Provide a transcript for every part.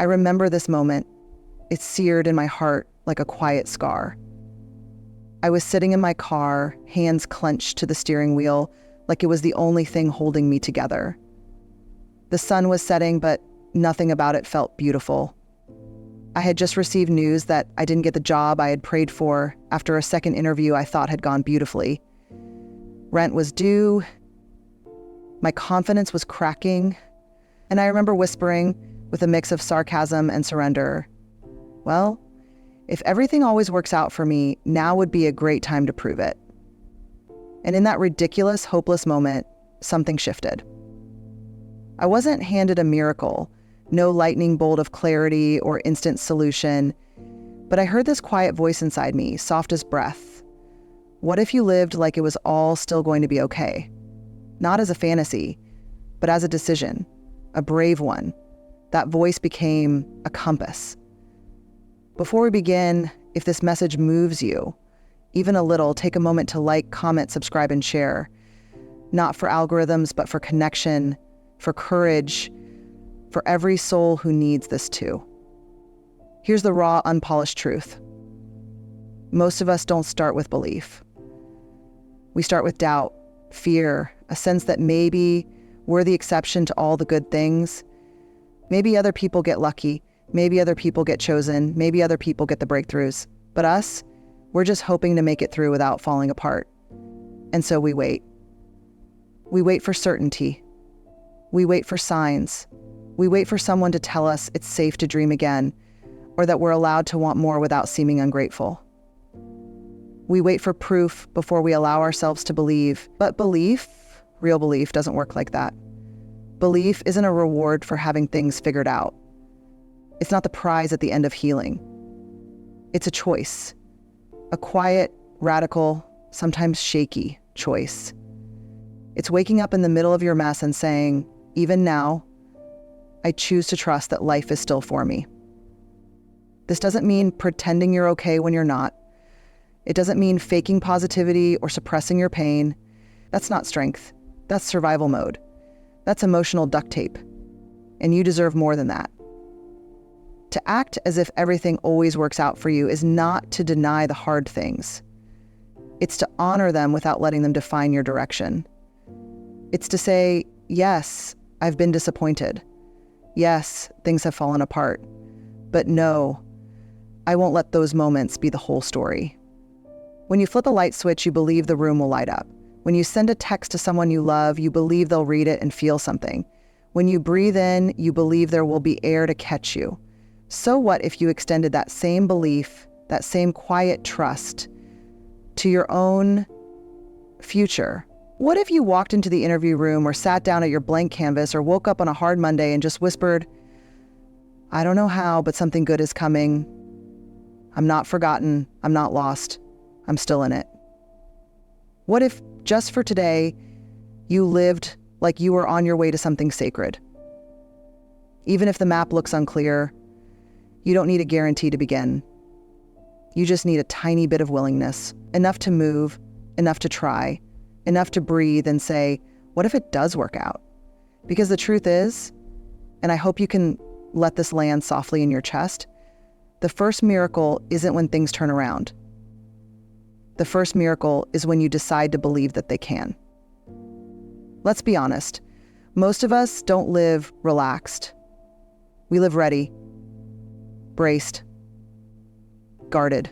I remember this moment. It's seared in my heart like a quiet scar. I was sitting in my car, hands clenched to the steering wheel, like it was the only thing holding me together. The sun was setting, but nothing about it felt beautiful. I had just received news that I didn't get the job I had prayed for after a second interview I thought had gone beautifully. Rent was due. My confidence was cracking. And I remember whispering, with a mix of sarcasm and surrender, well, if everything always works out for me, now would be a great time to prove it. And in that ridiculous, hopeless moment, something shifted. I wasn't handed a miracle, no lightning bolt of clarity or instant solution, but I heard this quiet voice inside me, soft as breath. What if you lived like it was all still going to be okay? Not as a fantasy, but as a decision, a brave one. That voice became a compass. Before we begin, if this message moves you, even a little, take a moment to like, comment, subscribe, and share. Not for algorithms, but for connection, for courage, for every soul who needs this too. Here's the raw, unpolished truth. Most of us don't start with belief. We start with doubt, fear, a sense that maybe we're the exception to all the good things. Maybe other people get lucky. Maybe other people get chosen. Maybe other people get the breakthroughs. But us, we're just hoping to make it through without falling apart. And so we wait. We wait for certainty. We wait for signs. We wait for someone to tell us it's safe to dream again, or that we're allowed to want more without seeming ungrateful. We wait for proof before we allow ourselves to believe. But belief, real belief, doesn't work like that. Belief isn't a reward for having things figured out. It's not the prize at the end of healing. It's a choice. A quiet, radical, sometimes shaky choice. It's waking up in the middle of your mess and saying, even now, I choose to trust that life is still for me. This doesn't mean pretending you're okay when you're not. It doesn't mean faking positivity or suppressing your pain. That's not strength. That's survival mode. That's emotional duct tape. And you deserve more than that. To act as if everything always works out for you is not to deny the hard things. It's to honor them without letting them define your direction. It's to say, yes, I've been disappointed. Yes, things have fallen apart. But no, I won't let those moments be the whole story. When you flip a light switch, you believe the room will light up. When you send a text to someone you love, you believe they'll read it and feel something. When you breathe in, you believe there will be air to catch you. So what if you extended that same belief, that same quiet trust to your own future? What if you walked into the interview room or sat down at your blank canvas or woke up on a hard Monday and just whispered, I don't know how, but something good is coming. I'm not forgotten. I'm not lost. I'm still in it. What if just for today, you lived like you were on your way to something sacred? Even if the map looks unclear, you don't need a guarantee to begin. You just need a tiny bit of willingness, enough to move, enough to try, enough to breathe and say, what if it does work out? Because the truth is, and I hope you can let this land softly in your chest, the first miracle isn't when things turn around. The first miracle is when you decide to believe that they can. Let's be honest. Most of us don't live relaxed. We live ready, braced, guarded,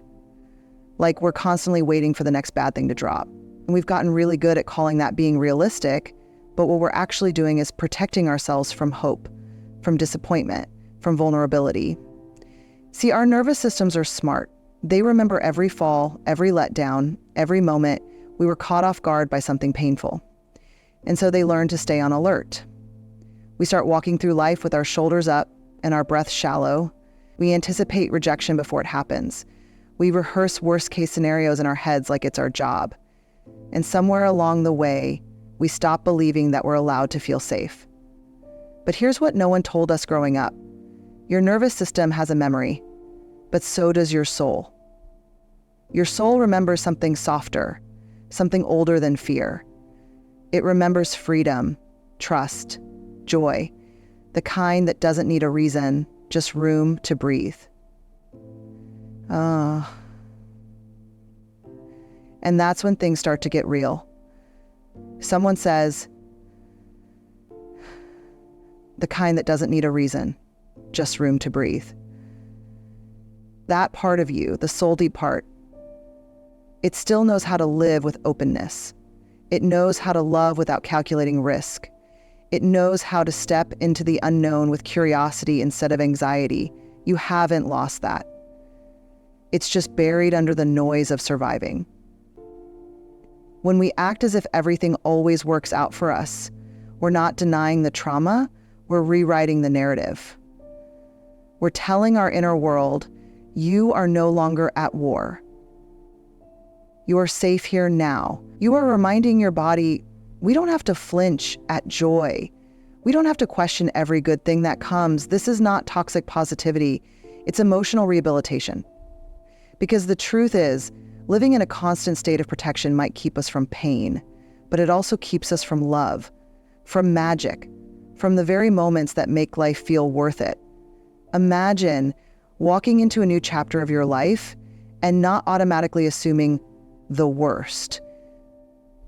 like we're constantly waiting for the next bad thing to drop. And we've gotten really good at calling that being realistic, but what we're actually doing is protecting ourselves from hope, from disappointment, from vulnerability. See, our nervous systems are smart. They remember every fall, every letdown, every moment we were caught off guard by something painful. And so they learn to stay on alert. We start walking through life with our shoulders up and our breath shallow. We anticipate rejection before it happens. We rehearse worst-case scenarios in our heads like it's our job. And somewhere along the way, we stop believing that we're allowed to feel safe. But here's what no one told us growing up. Your nervous system has a memory, but so does your soul. Your soul remembers something softer, something older than fear. It remembers freedom, trust, joy, the kind that doesn't need a reason, just room to breathe. And that's when things start to get real. Someone says, the kind that doesn't need a reason, just room to breathe. That part of you, the soul deep part, it still knows how to live with openness. It knows how to love without calculating risk. It knows how to step into the unknown with curiosity instead of anxiety. You haven't lost that. It's just buried under the noise of surviving. When we act as if everything always works out for us, we're not denying the trauma, we're rewriting the narrative. We're telling our inner world, you are no longer at war. You are safe here now. You are reminding your body, we don't have to flinch at joy. We don't have to question every good thing that comes. This is not toxic positivity. It's emotional rehabilitation. Because the truth is, living in a constant state of protection might keep us from pain, but it also keeps us from love, from magic, from the very moments that make life feel worth it. Imagine walking into a new chapter of your life and not automatically assuming the worst.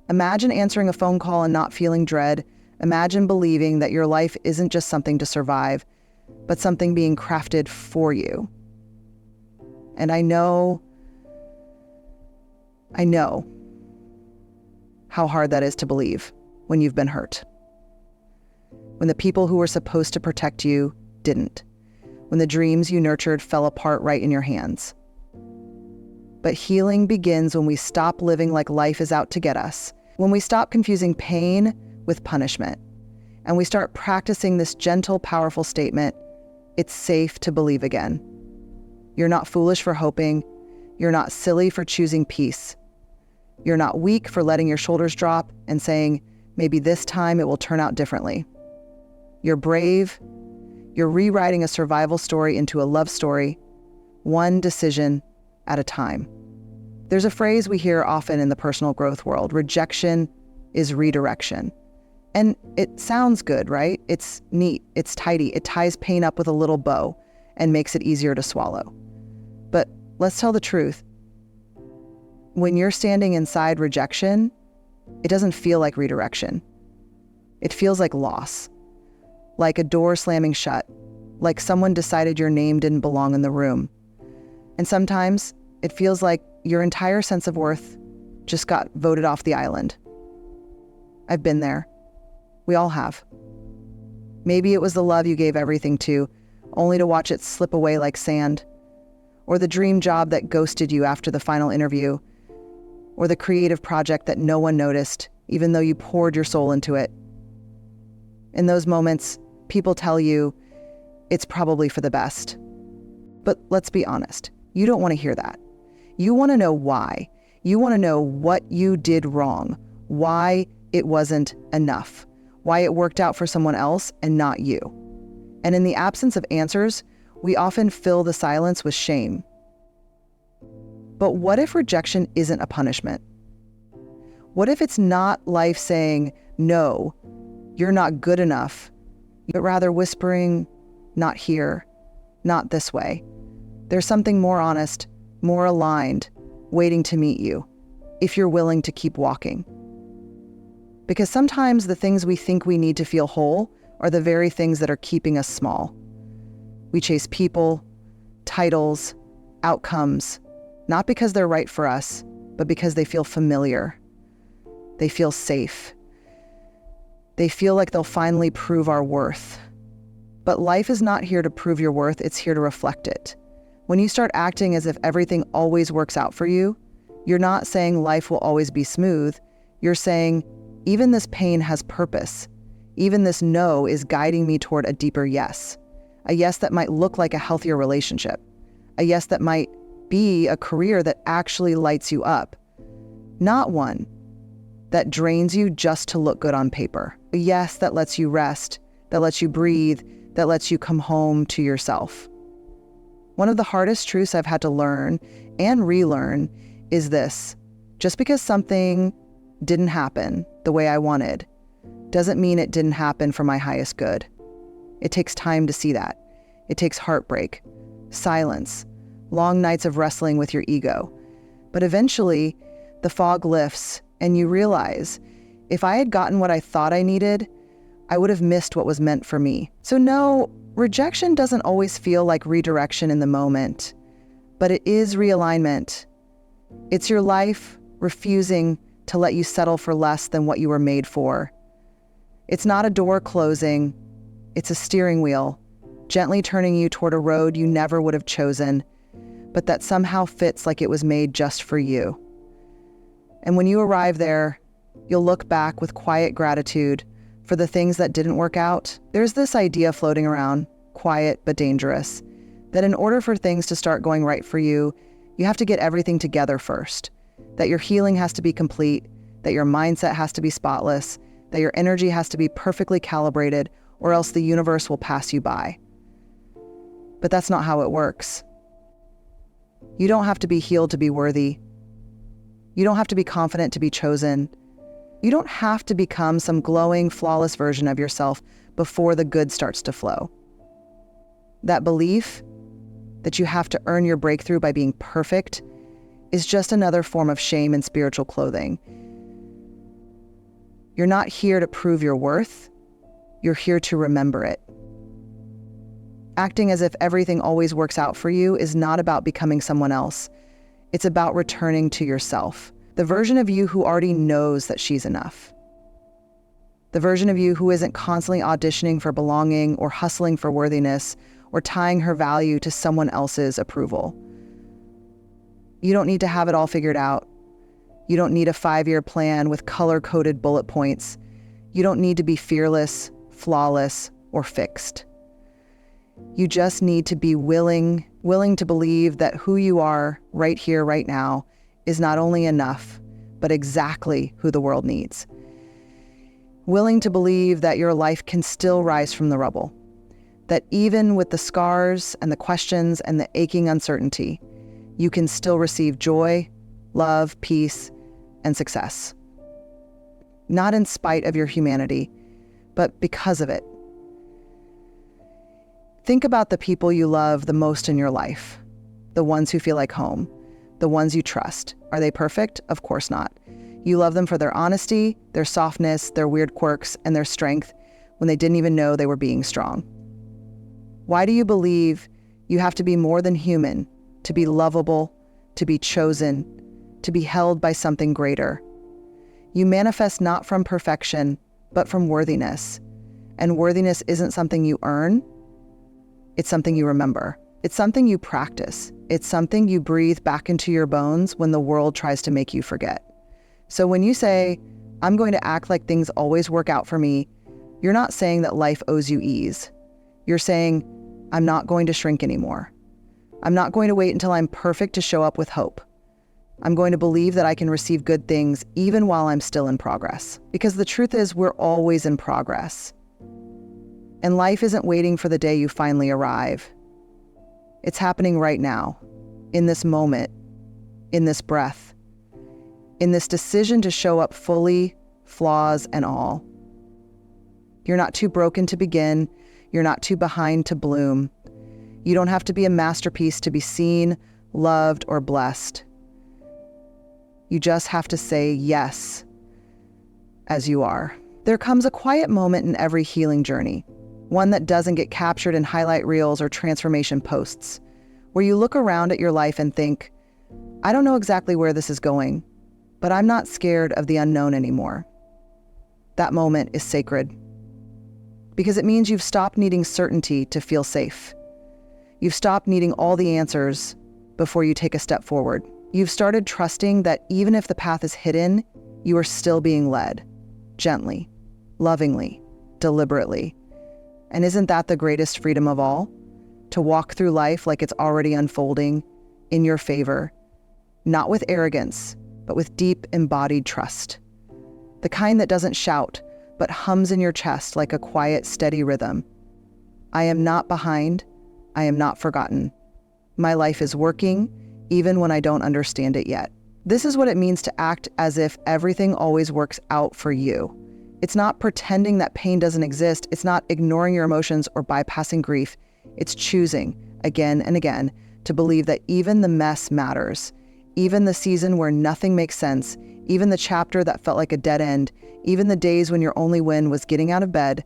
Imagine answering a phone call and not feeling dread. Imagine believing that your life isn't just something to survive, but something being crafted for you. And I know how hard that is to believe when you've been hurt. When the people who were supposed to protect you didn't. When the dreams you nurtured fell apart right in your hands. But healing begins when we stop living like life is out to get us, when we stop confusing pain with punishment, and we start practicing this gentle, powerful statement, it's safe to believe again. You're not foolish for hoping. You're not silly for choosing peace. You're not weak for letting your shoulders drop and saying, maybe this time it will turn out differently. You're brave. You're rewriting a survival story into a love story, one decision at a time. There's a phrase we hear often in the personal growth world, rejection is redirection. And it sounds good, right? It's neat, it's tidy, it ties pain up with a little bow and makes it easier to swallow. But let's tell the truth. When you're standing inside rejection, it doesn't feel like redirection. It feels like loss, like a door slamming shut, like someone decided your name didn't belong in the room. And sometimes it feels like your entire sense of worth just got voted off the island. I've been there. We all have. Maybe it was the love you gave everything to, only to watch it slip away like sand, or the dream job that ghosted you after the final interview, or the creative project that no one noticed, even though you poured your soul into it. In those moments, people tell you it's probably for the best. But let's be honest, you don't want to hear that. You want to know why. You want to know what you did wrong, why it wasn't enough, why it worked out for someone else and not you. And in the absence of answers, we often fill the silence with shame. But what if rejection isn't a punishment? What if it's not life saying, no, you're not good enough, but rather whispering, not here, not this way. There's something more honest, more aligned, waiting to meet you, if you're willing to keep walking. Because sometimes the things we think we need to feel whole are the very things that are keeping us small. We chase people, titles, outcomes, not because they're right for us, but because they feel familiar. They feel safe. They feel like they'll finally prove our worth. But life is not here to prove your worth, it's here to reflect it. When you start acting as if everything always works out for you, you're not saying life will always be smooth. You're saying, even this pain has purpose. Even this no is guiding me toward a deeper yes. A yes that might look like a healthier relationship. A yes that might be a career that actually lights you up. Not one that drains you just to look good on paper. A yes that lets you rest, that lets you breathe, that lets you come home to yourself. One of the hardest truths I've had to learn and relearn is this. Just because something didn't happen the way I wanted doesn't mean it didn't happen for my highest good. It takes time to see that. It takes heartbreak, silence, long nights of wrestling with your ego. But eventually, the fog lifts and you realize, if I had gotten what I thought I needed, I would have missed what was meant for me. So no, rejection doesn't always feel like redirection in the moment, but it is realignment. It's your life refusing to let you settle for less than what you were made for. It's not a door closing, it's a steering wheel, gently turning you toward a road you never would have chosen, but that somehow fits like it was made just for you. And when you arrive there, you'll look back with quiet gratitude for the things that didn't work out. There's this idea floating around, quiet but dangerous, that in order for things to start going right for you, you have to get everything together first, that your healing has to be complete, that your mindset has to be spotless, that your energy has to be perfectly calibrated, or else the universe will pass you by. But that's not how it works. You don't have to be healed to be worthy. You don't have to be confident to be chosen. You don't have to become some glowing, flawless version of yourself before the good starts to flow. That belief that you have to earn your breakthrough by being perfect is just another form of shame and spiritual clothing. You're not here to prove your worth. You're here to remember it. Acting as if everything always works out for you is not about becoming someone else. It's about returning to yourself, the version of you who already knows that she's enough. The version of you who isn't constantly auditioning for belonging or hustling for worthiness or tying her value to someone else's approval. You don't need to have it all figured out. You don't need a 5-year plan with color-coded bullet points. You don't need to be fearless, flawless, or fixed. You just need to be willing to believe that who you are right here, right now, is not only enough, but exactly who the world needs. Willing to believe that your life can still rise from the rubble, that even with the scars and the questions and the aching uncertainty, you can still receive joy, love, peace, and success. Not in spite of your humanity, but because of it. Think about the people you love the most in your life, the ones who feel like home, the ones you trust. Are they perfect? Of course not. You love them for their honesty, their softness, their weird quirks, and their strength when they didn't even know they were being strong. Why do you believe you have to be more than human to be lovable, to be chosen, to be held by something greater? You manifest not from perfection, but from worthiness. And worthiness isn't something you earn. It's something you remember. It's something you practice. It's something you breathe back into your bones when the world tries to make you forget. So when you say, I'm going to act like things always work out for me, you're not saying that life owes you ease. You're saying, I'm not going to shrink anymore. I'm not going to wait until I'm perfect to show up with hope. I'm going to believe that I can receive good things even while I'm still in progress. Because the truth is, we're always in progress. And life isn't waiting for the day you finally arrive. It's happening right now, in this moment, in this breath, in this decision to show up fully, flaws and all. You're not too broken to begin. You're not too behind to bloom. You don't have to be a masterpiece to be seen, loved, or blessed. You just have to say yes, as you are. There comes a quiet moment in every healing journey, one that doesn't get captured in highlight reels or transformation posts, where you look around at your life and think, I don't know exactly where this is going, but I'm not scared of the unknown anymore. That moment is sacred, because it means you've stopped needing certainty to feel safe. You've stopped needing all the answers before you take a step forward. You've started trusting that even if the path is hidden, you are still being led, gently, lovingly, deliberately. And isn't that the greatest freedom of all? To walk through life like it's already unfolding in your favor, not with arrogance, but with deep embodied trust. The kind that doesn't shout, but hums in your chest like a quiet, steady rhythm. I am not behind. I am not forgotten. My life is working, even when I don't understand it yet. This is what it means to act as if everything always works out for you. It's not pretending that pain doesn't exist. It's not ignoring your emotions or bypassing grief. It's choosing, again and again, to believe that even the mess matters. Even the season where nothing makes sense, even the chapter that felt like a dead end, even the days when your only win was getting out of bed,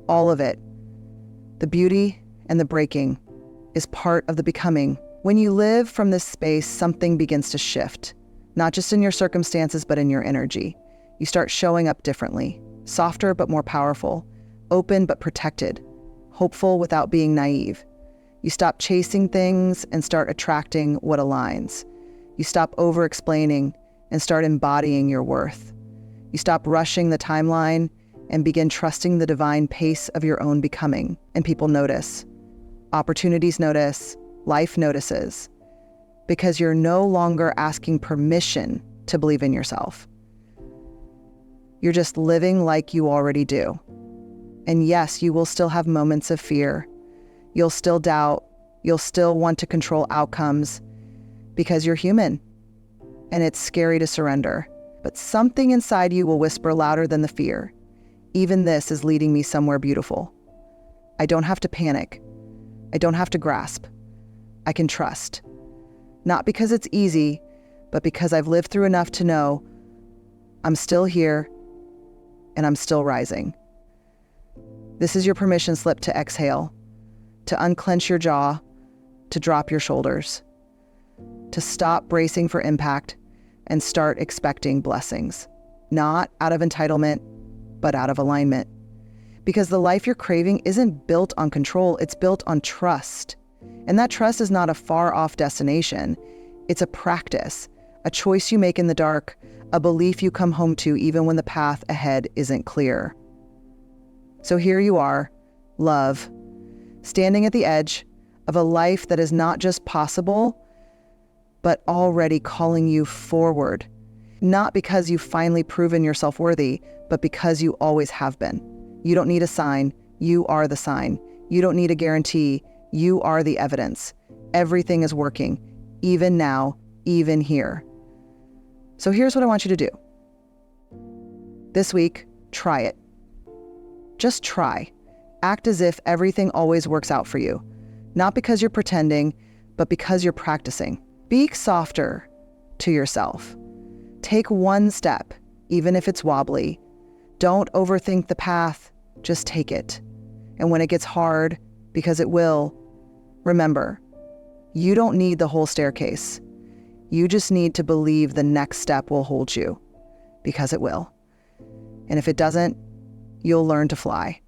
all of it, the beauty and the breaking, is part of the becoming. When you live from this space, something begins to shift, not just in your circumstances, but in your energy. You start showing up differently, softer but more powerful, open but protected, hopeful without being naive. You stop chasing things and start attracting what aligns. You stop over-explaining and start embodying your worth. You stop rushing the timeline and begin trusting the divine pace of your own becoming. And people notice. Opportunities notice. Life notices. Because you're no longer asking permission to believe in yourself. You're just living like you already do. And yes, you will still have moments of fear. You'll still doubt. You'll still want to control outcomes because you're human. And it's scary to surrender. But something inside you will whisper louder than the fear. Even this is leading me somewhere beautiful. I don't have to panic. I don't have to grasp. I can trust. Not because it's easy, but because I've lived through enough to know I'm still here and I'm still rising. This is your permission slip to exhale, to unclench your jaw, to drop your shoulders, to stop bracing for impact and start expecting blessings, not out of entitlement, but out of alignment. Because the life you're craving isn't built on control, it's built on trust. And that trust is not a far-off destination. It's a practice, a choice you make in the dark, a belief you come home to even when the path ahead isn't clear. So here you are, love, standing at the edge of a life that is not just possible, but already calling you forward. Not because you've finally proven yourself worthy, but because you always have been. You don't need a sign, you are the sign. You don't need a guarantee, you are the evidence. Everything is working, even now, even here. So here's what I want you to do. This week, try it. Just try. Act as if everything always works out for you. Not because you're pretending, but because you're practicing. Be softer to yourself. Take one step, even if it's wobbly. Don't overthink the path, just take it. And when it gets hard, because it will, remember, you don't need the whole staircase. You just need to believe the next step will hold you, because it will. And if it doesn't, you'll learn to fly.